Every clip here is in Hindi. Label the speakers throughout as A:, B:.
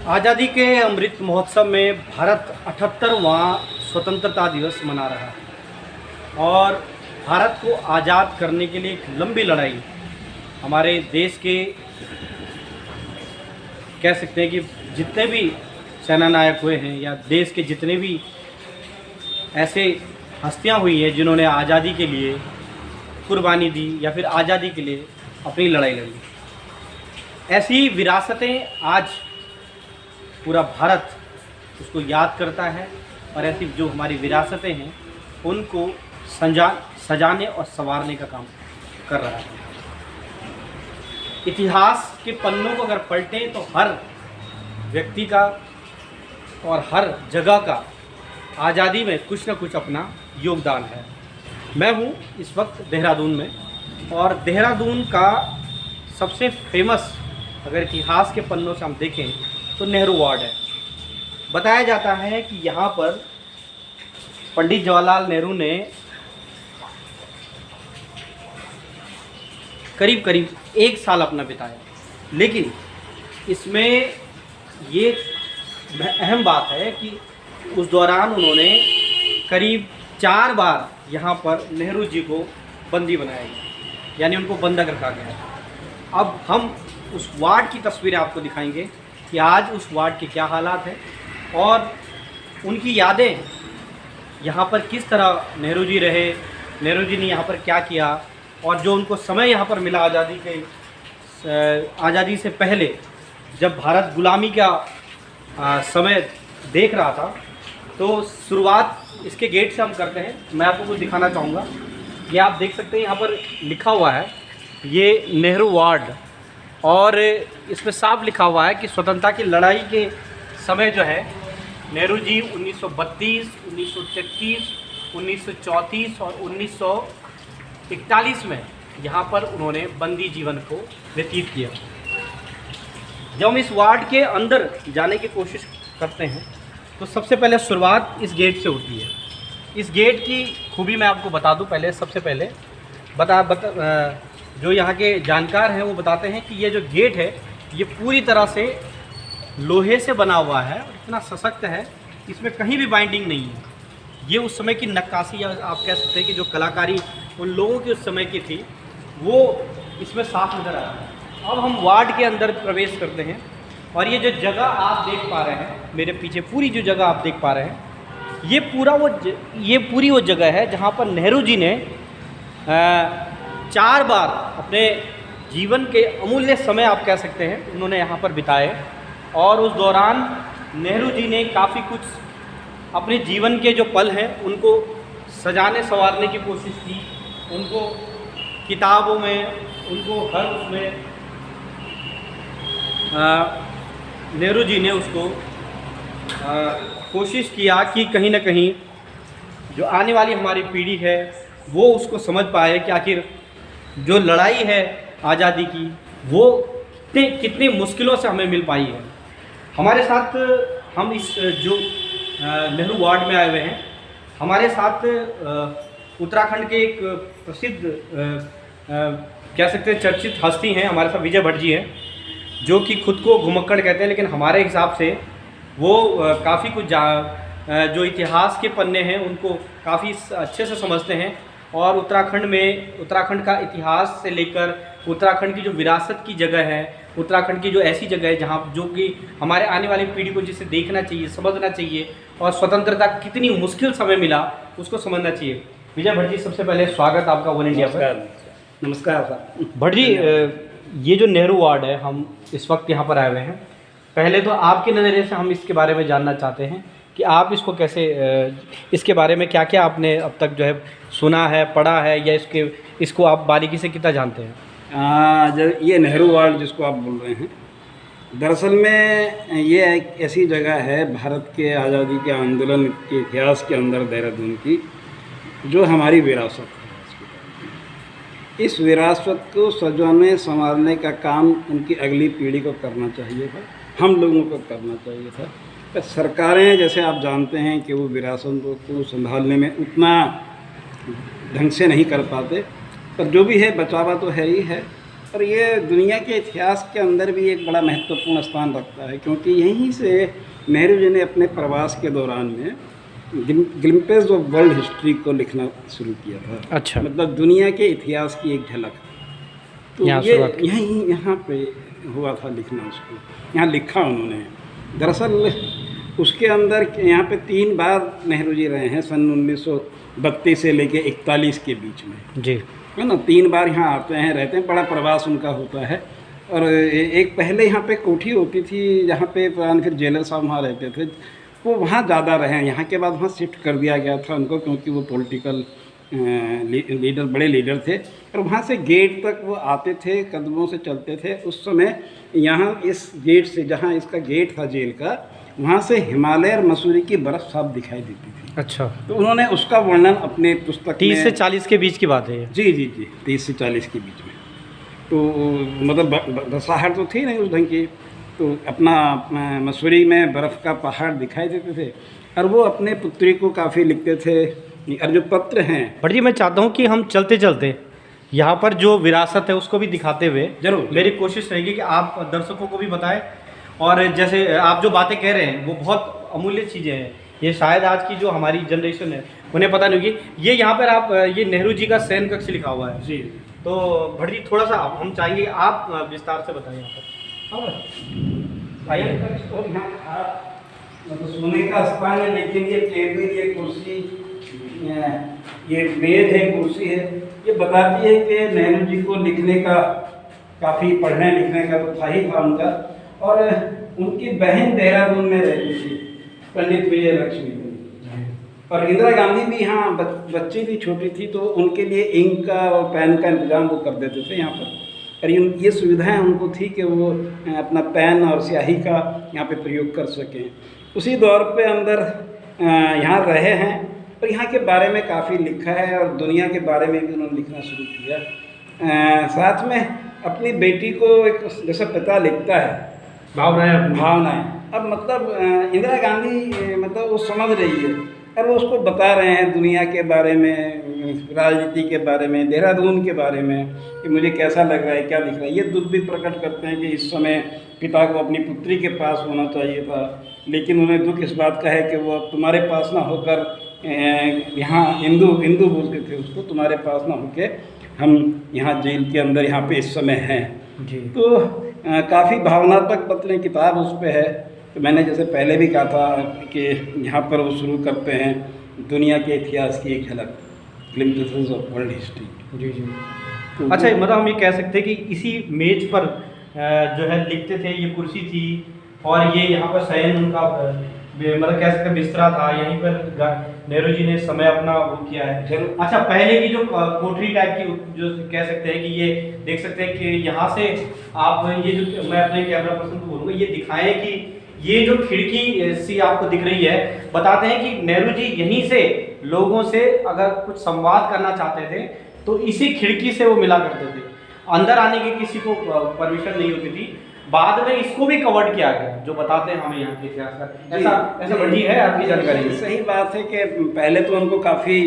A: आज़ादी के अमृत महोत्सव में भारत 78वां स्वतंत्रता दिवस मना रहा है और भारत को आज़ाद करने के लिए एक लंबी लड़ाई हमारे देश के कह सकते हैं कि जितने भी सेना नायक हुए हैं या देश के जितने भी ऐसे हस्तियां हुई हैं जिन्होंने आज़ादी के लिए कुर्बानी दी या फिर आज़ादी के लिए अपनी लड़ाई लड़ी, ऐसी विरासतें आज पूरा भारत उसको याद करता है और ऐसी जो हमारी विरासतें हैं उनको सजाने और संवारने का काम कर रहा है। इतिहास के पन्नों को अगर पलटें तो हर व्यक्ति का और हर जगह का आज़ादी में कुछ न कुछ अपना योगदान है। मैं हूँ इस वक्त देहरादून में और देहरादून का सबसे फेमस अगर इतिहास के पन्नों से हम देखें तो नेहरू वार्ड है। बताया जाता है कि यहाँ पर पंडित जवाहरलाल नेहरू ने करीब करीब 1 साल अपना बिताया, लेकिन इसमें ये अहम बात है कि उस दौरान उन्होंने करीब 4 बार यहाँ पर नेहरू जी को बंदी बनाया गया, यानी उनको बंधक रखा गया। अब हम उस वार्ड की तस्वीरें आपको दिखाएंगे कि आज उस वार्ड के क्या हालात हैं और उनकी यादें यहाँ पर किस तरह नेहरू जी रहे, नेहरू जी ने यहाँ पर क्या किया और जो उनको समय यहाँ पर मिला आज़ादी से पहले जब भारत गुलामी का समय देख रहा था। तो शुरुआत इसके गेट से हम करते हैं। मैं आपको कुछ दिखाना चाहूँगा। ये आप देख सकते हैं यहाँ पर लिखा हुआ है ये नेहरू वार्ड और इसमें साफ लिखा हुआ है कि स्वतंत्रता की लड़ाई के समय जो है नेहरू जी 1932, 1933, 1934 और 1941 में यहाँ पर उन्होंने बंदी जीवन को व्यतीत किया। जब हम इस वार्ड के अंदर जाने की कोशिश करते हैं तो सबसे पहले शुरुआत इस गेट से होती है। इस गेट की खूबी मैं आपको बता दूं। पहले सबसे पहले जो यहाँ के जानकार हैं वो बताते हैं कि ये जो गेट है ये पूरी तरह से लोहे से बना हुआ है और इतना सशक्त है, इसमें कहीं भी बाइंडिंग नहीं है। ये उस समय की नक्काशी या आप कह सकते हैं कि जो कलाकारी उन लोगों की उस समय की थी वो इसमें साफ नज़र आ रहा है। अब हम वार्ड के अंदर प्रवेश करते हैं और ये जो जगह आप देख पा रहे हैं मेरे पीछे, पूरी जो जगह आप देख पा रहे हैं ये पूरी वो जगह है जहाँ पर नेहरू जी ने 4 बार अपने जीवन के अमूल्य समय आप कह सकते हैं उन्होंने यहाँ पर बिताए और उस दौरान नेहरू जी ने काफ़ी कुछ अपने जीवन के जो पल हैं उनको सजाने संवारने की कोशिश की। उनको किताबों में, उनको हर उसमें नेहरू जी ने उसको कोशिश किया कि कहीं ना कहीं जो आने वाली हमारी पीढ़ी है वो उसको समझ पाए कि आखिर जो लड़ाई है आज़ादी की वो कितनी मुश्किलों से हमें मिल पाई है। हमारे साथ हम इस जो नेहरू वार्ड में आए हुए हैं, हमारे साथ उत्तराखंड के एक प्रसिद्ध कह सकते हैं चर्चित हस्ती हैं, हमारे साथ विजय भट्ट जी हैं जो कि खुद को घुमक्कड़ कहते हैं, लेकिन हमारे हिसाब से वो काफ़ी कुछ जो इतिहास के पन्ने हैं उनको काफ़ी अच्छे से समझते हैं और उत्तराखंड का इतिहास से लेकर उत्तराखंड की जो विरासत की जगह है, उत्तराखंड की जो ऐसी जगह है जहाँ जो कि हमारे आने वाली पीढ़ी को जिसे देखना चाहिए, समझना चाहिए और स्वतंत्रता कितनी मुश्किल समय मिला उसको समझना चाहिए। विजय भट्ट जी, सबसे पहले स्वागत आपका वन इंडिया पर।
B: नमस्कार सर।
A: भट्ट जी, ये जो नेहरू वार्ड है हम इस वक्त यहाँ पर आए हुए हैं, पहले तो आपके नज़रिए से हम इसके बारे में जानना चाहते हैं कि आप इसको कैसे, इसके बारे में क्या क्या आपने अब तक जो है सुना है, पढ़ा है या इसको आप बारीकी से कितना जानते हैं?
B: जब ये नेहरू वार्ड जिसको आप बोल रहे हैं, दरअसल में ये एक ऐसी जगह है भारत के आज़ादी के आंदोलन के इतिहास के अंदर देहरादून की जो हमारी विरासत है। इस विरासत को सजाने संवारने का काम उनकी अगली पीढ़ी को करना चाहिए था, हम लोगों को करना चाहिए था। तो सरकारें जैसे आप जानते हैं कि वो विरासत को संभालने में उतना ढंग से नहीं कर पाते, पर जो भी है बचावा तो है ही है। और ये दुनिया के इतिहास के अंदर भी एक बड़ा महत्वपूर्ण स्थान रखता है, क्योंकि यहीं से नेहरू जी ने अपने प्रवास के दौरान में ग्लिम्पेज ऑफ वर्ल्ड हिस्ट्री को लिखना शुरू किया था।
A: अच्छा।
B: मतलब दुनिया के इतिहास की एक झलक। तो ये यहाँ पे हुआ था लिखना, उसको यहाँ लिखा उन्होंने। दरअसल उसके अंदर यहाँ पे 3 बार नेहरू जी रहे हैं, सन 1932 से लेके 41 के बीच में,
A: जी,
B: है ना। 3 बार यहाँ आते हैं, रहते हैं, बड़ा प्रवास उनका होता है। और एक पहले यहाँ पे कोठी होती थी जहाँ पे फिर जेलर साहब वहाँ रहते थे, वो वहाँ ज़्यादा रहे हैं। यहाँ के बाद वहाँ शिफ्ट कर दिया गया था उनको, क्योंकि वो पॉलिटिकल लीडर, बड़े लीडर थे। और वहाँ से गेट तक वो आते थे, कदमों से चलते थे। उस समय यहाँ इस गेट से, जहाँ इसका गेट था जेल का, वहाँ से हिमालय और मसूरी की बर्फ़ साफ दिखाई देती थी।
A: अच्छा।
B: तो उन्होंने उसका वर्णन अपने पुस्तक
A: 30 से 40 के बीच की बात है ये।
B: जी जी जी, 30 से 40 के बीच में। तो मतलब बसाहट तो थी नहीं उस ढंग की, तो अपना मसूरी में बर्फ़ का पहाड़ दिखाई देते थे। और वो अपने पुत्री को काफ़ी लिखते थे। और जो पत्र हैं,
A: भट्ट जी, मैं चाहता हूँ कि हम चलते चलते यहाँ पर जो विरासत है उसको भी दिखाते हुए,
B: जरूर
A: मेरी कोशिश रहेगी कि आप दर्शकों को भी बताएं। और जैसे आप जो बातें कह रहे हैं वो बहुत अमूल्य चीज़ें हैं, ये शायद आज की जो हमारी जनरेशन है उन्हें पता नहीं होगी। ये यहाँ पर आप ये नेहरू जी का शयन कक्ष लिखा हुआ है
B: जी।
A: तो भट्ट जी थोड़ा सा हम चाहेंगे आप विस्तार से बताएं यहाँ पर।
B: आइए। मतलब सोने का स्थान है, लेकिन ये टेबल, ये कुर्सी, ये मेज है, कुर्सी है, ये बताती है कि नेहरू जी को लिखने का काफ़ी, पढ़ने लिखने का तो था ही था उनका। और उनकी बहन देहरादून में रहती थी, पंडित विजय लक्ष्मी। और इंदिरा गांधी भी यहाँ बच्ची भी छोटी थी, तो उनके लिए इंक का और पेन का इंतजाम वो कर देते थे यहाँ पर। और ये सुविधाएं उनको थी कि वो अपना पेन और स्याही का यहाँ पे प्रयोग कर सकें। उसी दौर पे अंदर यहाँ रहे हैं और यहाँ के बारे में काफ़ी लिखा है, और दुनिया के बारे में भी उन्होंने लिखना शुरू किया। साथ में अपनी बेटी को एक जैसा पिता लिखता है, भावनाएं। अब मतलब इंदिरा गांधी मतलब वो समझ रही है और वो उसको बता रहे हैं दुनिया के बारे में, राजनीति के बारे में, देहरादून के बारे में, कि मुझे कैसा लग रहा है, क्या दिख रहा है। ये दुख भी प्रकट करते हैं कि इस समय पिता को अपनी पुत्री के पास होना चाहिए था, लेकिन उन्हें दुख इस बात का है कि वो तुम्हारे पास ना होकर, यहाँ हिंदू बोलते थे उसको, तुम्हारे पास ना होकर हम यहाँ जेल के अंदर यहाँ पे इस समय हैं जी। तो काफ़ी भावनात्मक पत्र किताब उस पर है। तो मैंने जैसे पहले भी कहा था कि यहाँ पर वो शुरू करते हैं दुनिया के इतिहास की एक झलक, ग्लिम्पसेस ऑफ वर्ल्ड हिस्ट्री। जी जी। तो
A: अच्छा, मतलब हम ये कह सकते हैं कि इसी मेज पर जो है लिखते थे, ये कुर्सी थी और ये यहाँ पर शयन उनका मतलब कह सकते हैं बिस्तरा था, यहीं पर नेहरू जी ने समय अपना वो किया है। अच्छा, पहले की जो कोठरी टाइप की जो कह सकते हैं कि ये देख सकते हैं कि यहाँ से आप ये जो, मैं अपने कैमरा पर्सन को बोलूँगा, ये दिखाएं कि ये जो खिड़की सी आपको दिख रही है, बताते हैं कि नेहरू जी यहीं से लोगों से अगर कुछ संवाद करना चाहते थे तो इसी खिड़की से वो मिला करते थे। अंदर आने की किसी को परमिशन नहीं होती थी। बाद में इसको भी कवर्ड किया गया, जो बताते हैं हमें यहाँ के इतिहास का। ऐसा बढ़ी है आपकी जानकारी?
B: सही बात है कि पहले तो उनको काफ़ी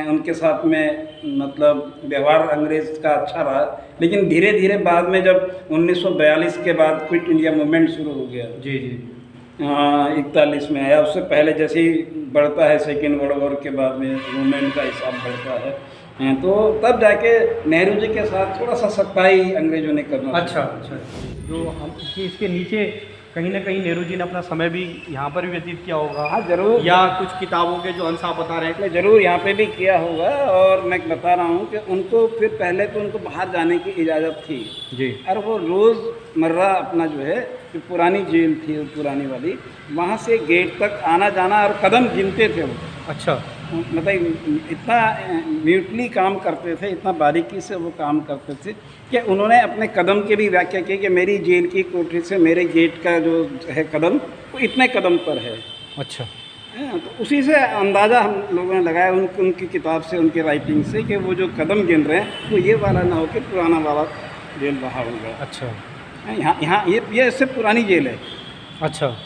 B: उनके साथ में मतलब व्यवहार अंग्रेज का अच्छा रहा, लेकिन धीरे धीरे बाद में जब 1942 के बाद क्विट इंडिया मूवमेंट शुरू हो गया,
A: जी जी,
B: 41 में आया, उससे पहले जैसे ही बढ़ता है सेकेंड वर्ल्ड वॉर के बाद में मूवमेंट का हिसाब बढ़ता है, तो तब जाके नेहरू जी के साथ थोड़ा सा सख्ताई अंग्रेजों ने करना।
A: अच्छा, जो हम इसके नीचे कहीं ना कहीं नेहरू जी ने अपना समय भी यहाँ पर भी व्यतीत किया होगा।
B: हाँ जरूर,
A: या कुछ किताबों के जो अंश आप बता रहे हैं,
B: जरूर यहाँ पे भी किया होगा। और मैं बता रहा हूँ कि उनको फिर पहले तो उनको बाहर जाने की इजाज़त थी
A: जी, और
B: वो रोज़मर्रा अपना जो है, जो पुरानी जेल थी पुरानी वाली, वहाँ से गेट तक आना जाना और कदम गिनते थे वो।
A: अच्छा,
B: मतलब इतना म्यूटली काम करते थे, इतना बारीकी से वो काम करते थे कि उन्होंने अपने कदम की भी व्याख्या की कि मेरी जेल की कोठरी से मेरे गेट का जो है कदम, वो इतने कदम पर है।
A: अच्छा,
B: तो उसी से अंदाज़ा हम लोगों ने लगाया उनकी किताब से, उनकी राइटिंग से, कि वो जो कदम गिन रहे हैं वो ये वाला ना हो कि पुराना वाला जेल रहा होगा।
A: अच्छा,
B: यहाँ ये इससे पुरानी जेल है।
A: अच्छा,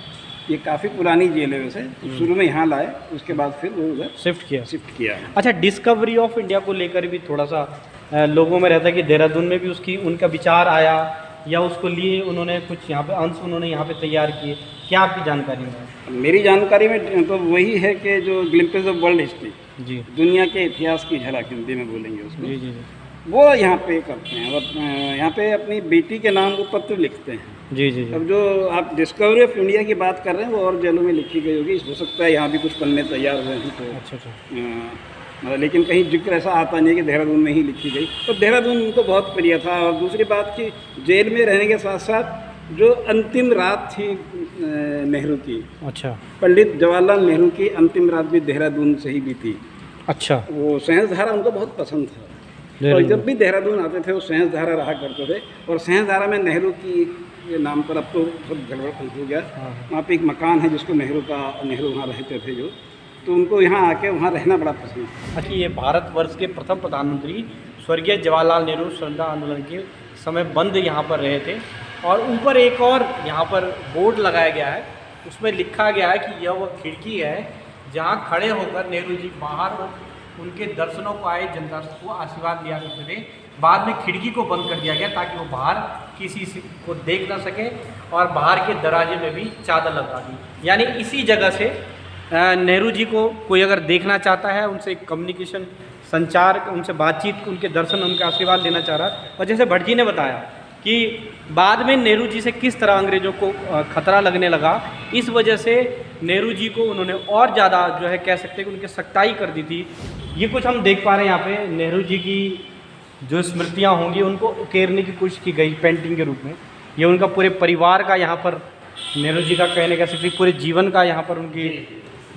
B: ये काफ़ी पुरानी जेल है वैसे। शुरू में यहाँ लाए, उसके बाद फिर वो उधर
A: शिफ्ट किया।
B: शिफ्ट किया।
A: अच्छा, डिस्कवरी ऑफ इंडिया को लेकर भी थोड़ा सा लोगों में रहता है कि देहरादून में भी उसकी उनका विचार आया या उसको लिए उन्होंने कुछ यहाँ पे अंश उन्होंने यहाँ पे तैयार किए, क्या आपकी जानकारी में है?
B: मेरी जानकारी में तो वही है कि जो ग्लिम्पसेस ऑफ वर्ल्ड हिस्ट्री,
A: जी
B: दुनिया के इतिहास की झलक हिंदी में बोलेंगे उसको,
A: जी जी जी
B: वो यहाँ पे करते हैं। और यहाँ पे अपनी बेटी के नाम को पत्र लिखते हैं।
A: जी जी जी
B: अब जो आप डिस्कवरी ऑफ इंडिया की बात कर रहे हैं वो और जेलों में लिखी गई होगी, हो सकता है यहाँ भी कुछ पन्ने तैयार हुए हैं तो
A: अच्छा अच्छा
B: मतलब, लेकिन कहीं जिक्र ऐसा आता नहीं है कि देहरादून में ही लिखी गई। तो देहरादून उनको बहुत प्रिय था। और दूसरी बात कि जेल में रहने के साथ साथ जो अंतिम रात थी नेहरू की,
A: अच्छा
B: पंडित जवाहरलाल नेहरू की अंतिम रात भी देहरादून से ही बीती।
A: अच्छा
B: वो सहस्त्रधारा उनको बहुत पसंद था। और जब भी देहरादून आते थे वो सहस्त्रधारा रहा करते थे। और सहस्त्रधारा में नेहरू की के नाम पर, अब तो सब गड़बड़ हो गया, वहाँ पे एक मकान है जिसको नेहरू वहाँ रहते थे जो, तो उनको यहाँ आके वहाँ रहना बड़ा पसंद है।
A: अच्छा, ये भारतवर्ष के प्रथम प्रधानमंत्री स्वर्गीय जवाहरलाल नेहरू श्रद्धा आंदोलन के समय बंद यहाँ पर रहे थे। और ऊपर एक और यहाँ पर बोर्ड लगाया गया है, उसमें लिखा गया है कि यह वह खिड़की है जहाँ खड़े होकर नेहरू जी बाहर उनके दर्शनों को आए जनता को आशीर्वाद दिया करते थे। बाद में खिड़की को बंद कर दिया गया ताकि वो बाहर किसी को देख ना सके, और बाहर के दरवाजे में भी चादर लगा दी। यानी इसी जगह से नेहरू जी को कोई अगर देखना चाहता है, उनसे कम्युनिकेशन, संचार, उनसे बातचीत, उनके दर्शन, उनका आशीर्वाद लेना चाह रहा है। और जैसे भट्ट जी ने बताया कि बाद में नेहरू जी से किस तरह अंग्रेज़ों को खतरा लगने लगा, इस वजह से नेहरू जी को उन्होंने और ज़्यादा जो है कह सकते हैं कि उनकी सख्ताई कर दी थी। ये कुछ हम देख पा रहे हैं यहाँ पे नेहरू जी की जो स्मृतियाँ होंगी उनको उकेरने की कोशिश की गई पेंटिंग के रूप में। ये उनका पूरे परिवार का यहाँ पर नेहरू जी का कहने कह सकते पूरे जीवन का यहाँ पर उनकी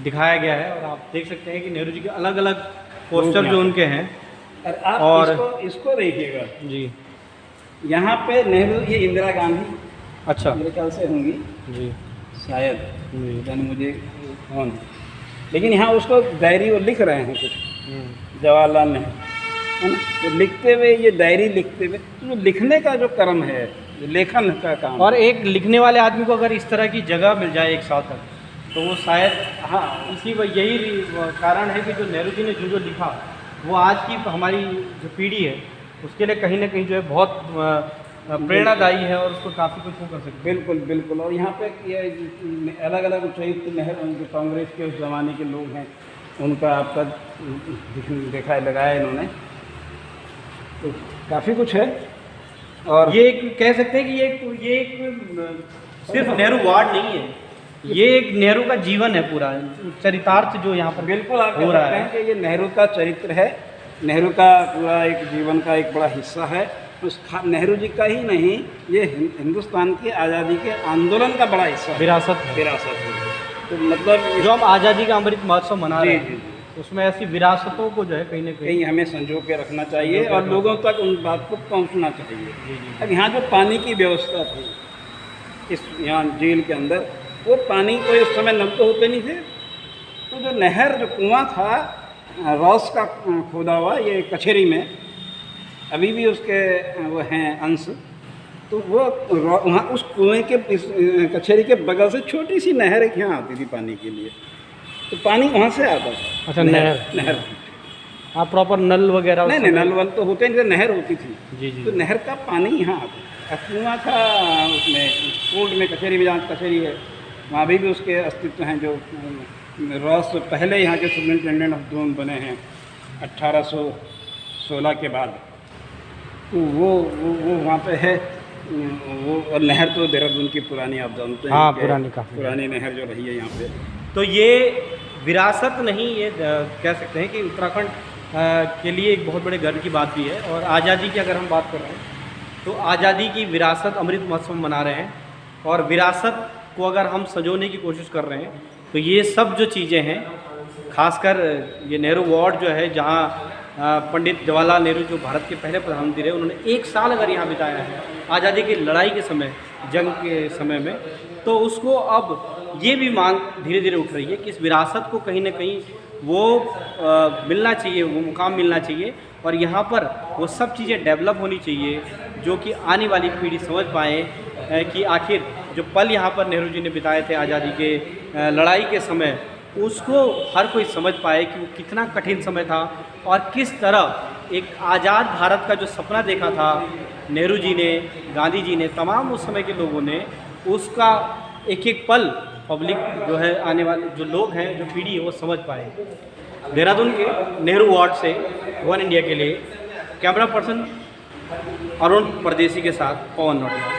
A: दिखाया गया है। और आप देख सकते हैं कि नेहरू जी के अलग अलग पोस्टर जो उनके हैं।
B: और इसको देखिएगा
A: जी,
B: यहाँ पे नेहरू, ये इंदिरा गांधी
A: अच्छा
B: मेरे ख्याल से होंगी
A: जी
B: शायद,
A: जी
B: जाने मुझे कौन है, लेकिन यहाँ उसको डायरी वो लिख रहे हैं कुछ जवाहरलाल नेहरू, है ना। तो लिखते हुए, ये डायरी लिखते हुए, तो जो लिखने का जो कर्म है, जो लेखन का काम,
A: और एक लिखने वाले आदमी को अगर इस तरह की जगह मिल जाए एक साथ तक, तो वो शायद
B: हाँ
A: यही कारण है कि जो नेहरू जी ने जो लिखा वो आज की हमारी जो पीढ़ी है उसके लिए कहीं ना कहीं जो है बहुत प्रेरणादायी है और उसको काफ़ी कुछ वो कर सकते हैं।
B: बिल्कुल बिल्कुल। और यहाँ पे ये अलग अलग चरित्र नेहरू जो कांग्रेस के उस ज़माने के लोग हैं उनका आप तक देखा लगाया इन्होंने, तो काफ़ी कुछ है। और
A: ये कह सकते हैं कि ये एक सिर्फ नेहरू वार्ड नहीं है, ये एक नेहरू का जीवन है, पूरा चरितार्थ जो यहाँ पर
B: बिल्कुल आप
A: हो
B: कह
A: रहा
B: सकते
A: है
B: हैं कि ये नेहरू का चरित्र है, नेहरू का पूरा एक जीवन का एक बड़ा हिस्सा है। उस नेहरू जी का ही नहीं, ये हिंदुस्तान की आज़ादी के आंदोलन का बड़ा हिस्सा है,
A: विरासत है।
B: विरासत है। तो मतलब
A: जो हम आज़ादी का अमृत महोत्सव मना रहे
B: जी,
A: हैं, उसमें ऐसी विरासतों को जो है कहीं ना
B: कहीं हमें संजो के रखना चाहिए और लोगों तक उन बात को पहुंचना चाहिए। अब यहाँ जो पानी की व्यवस्था थी इस यहाँ जेल के अंदर, वो पानी कोई उस समय नल तो होते नहीं थे, तो जो नहर, जो कुआं था रॉस का खोदा हुआ, ये कचहरी में अभी भी उसके वो हैं अंश, तो वो वहाँ उस कुएं के कचहरी के बगल से छोटी सी नहर एक यहाँ आती थी पानी के लिए, तो पानी वहाँ से आता था।
A: अच्छा, नहर आप प्रॉपर नल वगैरह?
B: नहीं, नल वल तो होते नहीं थे, नहर होती थी।
A: जी जी।
B: तो नहर का पानी यहाँ आता था। कुआं था उसमें कोर्ट में, कचहरी में, जहाँ कचहरी है वहाँ भी उसके अस्तित्व हैं। जो रॉस पहले यहाँ के सुपरिटेंडेंट ऑफ जोन बने हैं 1816 के बाद, तो वो वहाँ पे है वो। और नहर तो देहरादून की पुरानी, आप जानते हैं।
A: हाँ, पुरानी काफ़ी
B: पुरानी नहर जो रही है यहाँ पे।
A: तो ये विरासत नहीं, ये कह सकते हैं कि उत्तराखंड के लिए एक बहुत बड़े गर्व की बात भी है। और आज़ादी की अगर हम बात कर रहे हैं तो आज़ादी की विरासत अमृत महोत्सव मना रहे हैं, और विरासत को अगर हम संजोने की कोशिश कर रहे हैं तो ये सब जो चीज़ें हैं, खासकर ये नेहरू वार्ड जो है, जहाँ पंडित जवाहरलाल नेहरू जो भारत के पहले प्रधानमंत्री रहे, उन्होंने 1 साल अगर यहाँ बिताया है आज़ादी की लड़ाई के समय, जंग के समय में, तो उसको अब ये भी मांग धीरे धीरे उठ रही है कि इस विरासत को कहीं ना कहीं वो मिलना चाहिए, वो मुकाम मिलना चाहिए। और यहाँ पर वो सब चीज़ें डेवलप होनी चाहिए जो कि आने वाली पीढ़ी समझ पाए कि आखिर जो पल यहाँ पर नेहरू जी ने बिताए थे आज़ादी के लड़ाई के समय, उसको हर कोई समझ पाए कि वो कितना कठिन समय था और किस तरह एक आज़ाद भारत का जो सपना देखा था नेहरू जी ने, गांधी जी ने, तमाम उस समय के लोगों ने, उसका एक एक पल पब्लिक जो है, आने वाले जो लोग हैं, जो पीढ़ी है, वो समझ पाए। देहरादून के नेहरू वार्ड से वन इंडिया के लिए कैमरा पर्सन अरुण परदेसी के साथ पवन नोटिया।